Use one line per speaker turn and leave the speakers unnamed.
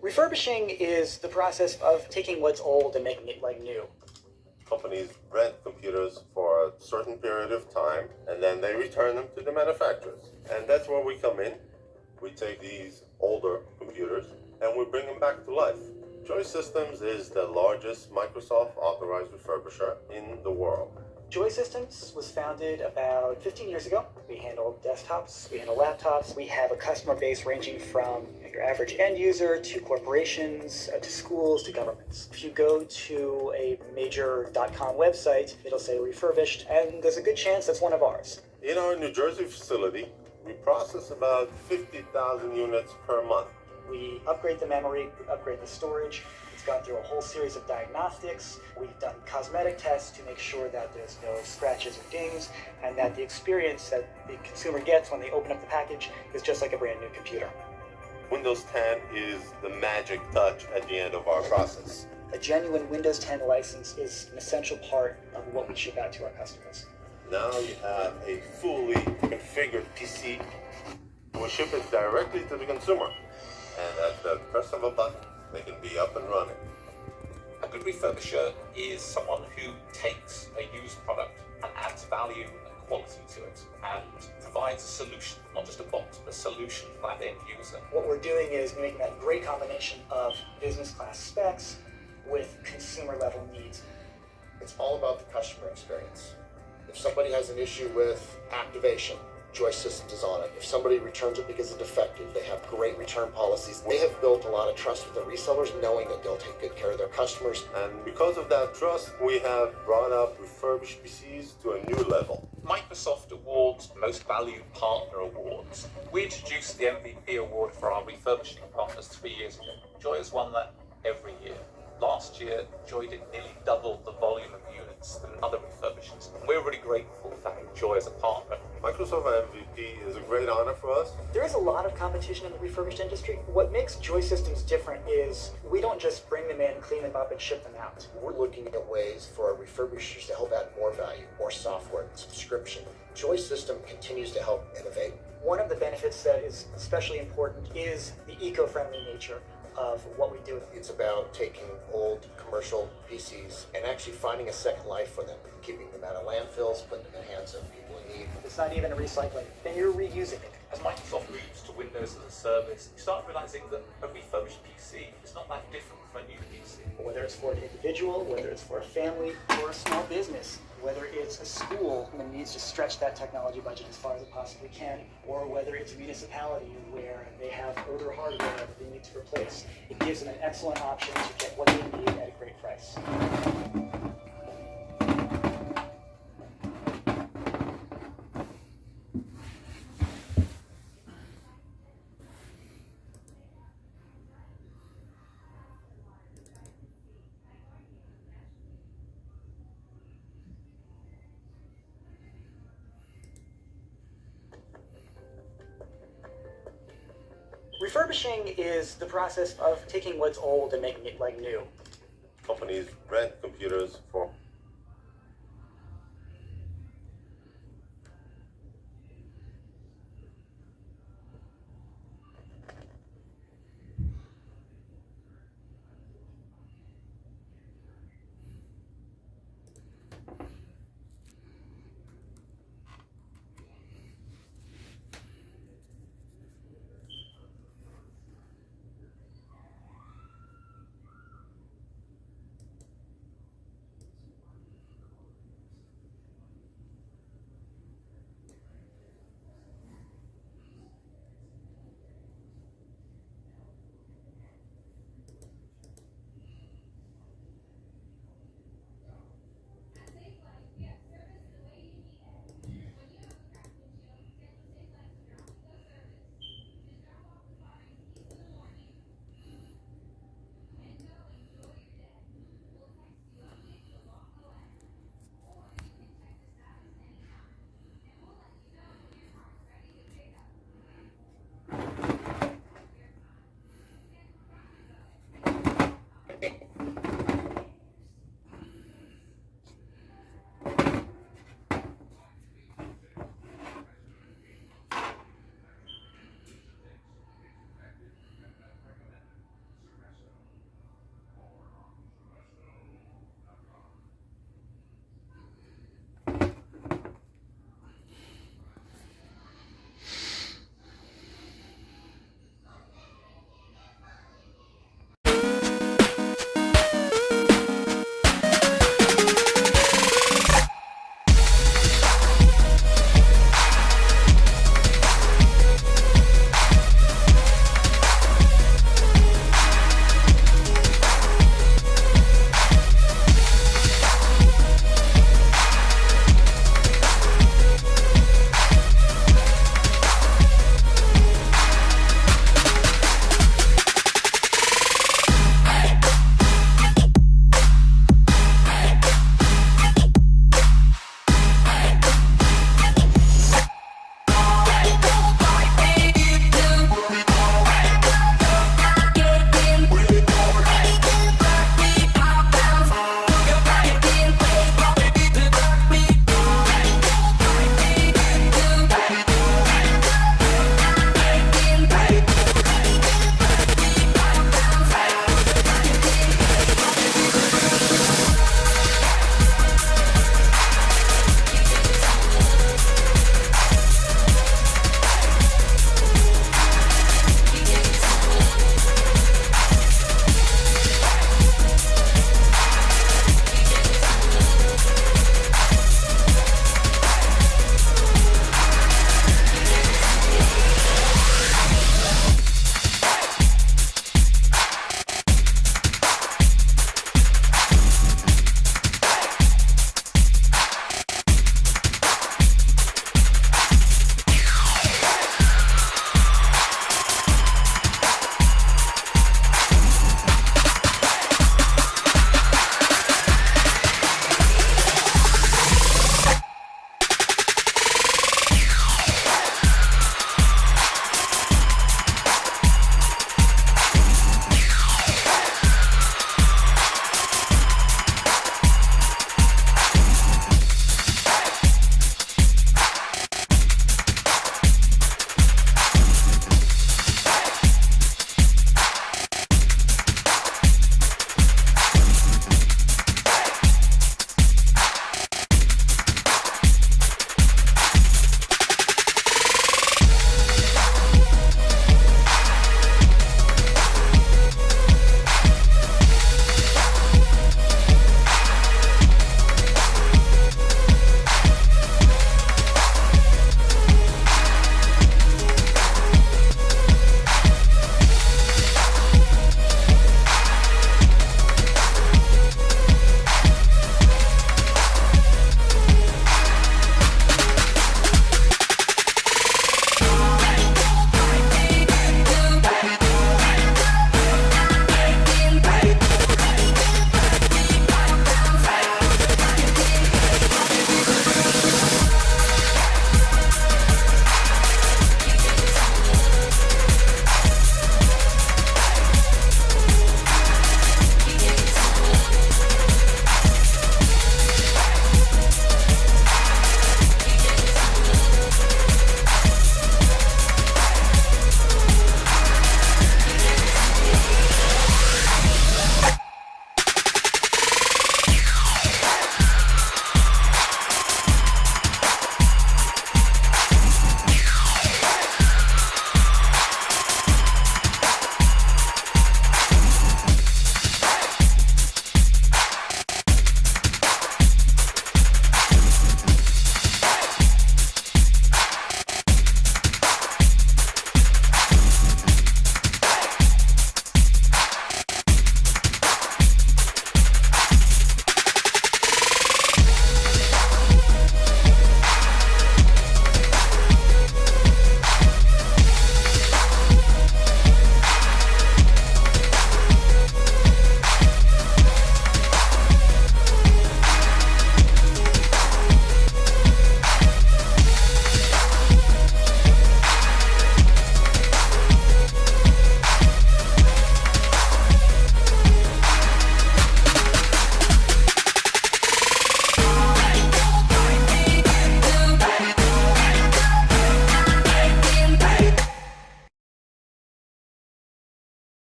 Refurbishing is the process of taking what's old and making it like new.
Companies rent computers for a certain period of time, and then they return them to the manufacturers. And that's where we come in. We take these older computers and we bring them back to life. Joy Systems is the largest Microsoft authorized refurbisher in the world.
Joy Systems was founded about 15 years ago. We handle desktops, we handle laptops. We have a customer base ranging from your average end user to corporations, to schools, to governments. If you go to a major .com website, it'll say refurbished, and there's a good chance that's one of ours.
In our New Jersey facility, we process about 50,000 units per month.
We upgrade the memory, we upgrade the storage. It's gone through a whole series of diagnostics. We've done cosmetic tests to make sure that there's no scratches or dings, and that the experience that the consumer gets when they open up the package is just like a brand new computer.
Windows 10 is the magic touch at the end of our process.
A genuine Windows 10 license is an essential part of what we ship out to our customers.
Now you have a fully configured PC. We ship it directly to the consumer. And at the press of a button, they can be up and running.
A good refurbisher is someone who takes a used product and adds value and quality to it and provides a solution, not just a box, but a solution for that end user.
What we're doing is making that great combination of business class specs with consumer level needs.
It's all about the customer experience. If somebody has an issue with activation, Joy Systems is on it. If somebody returns it because it's defective, they have great return policies. They have built a lot of trust with their resellers, knowing that they'll take good care of their customers.
And because of that trust, we have brought up refurbished PCs to a new level.
Microsoft awards Most Valued Partner Awards. We introduced the MVP award for our refurbishing partners 3 years ago. Joy has won that every year. Last year, Joy did nearly double the volume of units than other refurbishers. We're really grateful for having Joy as a partner.
Microsoft MVP is a great honor for us.
There is a lot of competition in the refurbished industry. What makes Joy Systems different is we don't just bring them in, clean them up, and ship them out.
We're looking at ways for our refurbishers to help add more value, more software, subscription. Joy System continues to help innovate.
One of the benefits that is especially important is the eco-friendly nature of what we do.
It's about taking old commercial PCs and actually finding a second life for them, keeping them out of landfills, putting them in the hands of people in need.
It's not even a recycling, then you're reusing it.
As Microsoft moves to Windows as a service, you start realizing that a refurbished PC is not that different from a new PC.
Whether it's for an individual, whether it's for a family, or a small business, whether it's a school that needs to stretch that technology budget as far as it possibly can, or whether it's a municipality where they have older hardware that they need to replace, it gives them an excellent option to get what they need at a great price. Refurbishing is the process of taking what's old and making it like new.
Companies rent computers for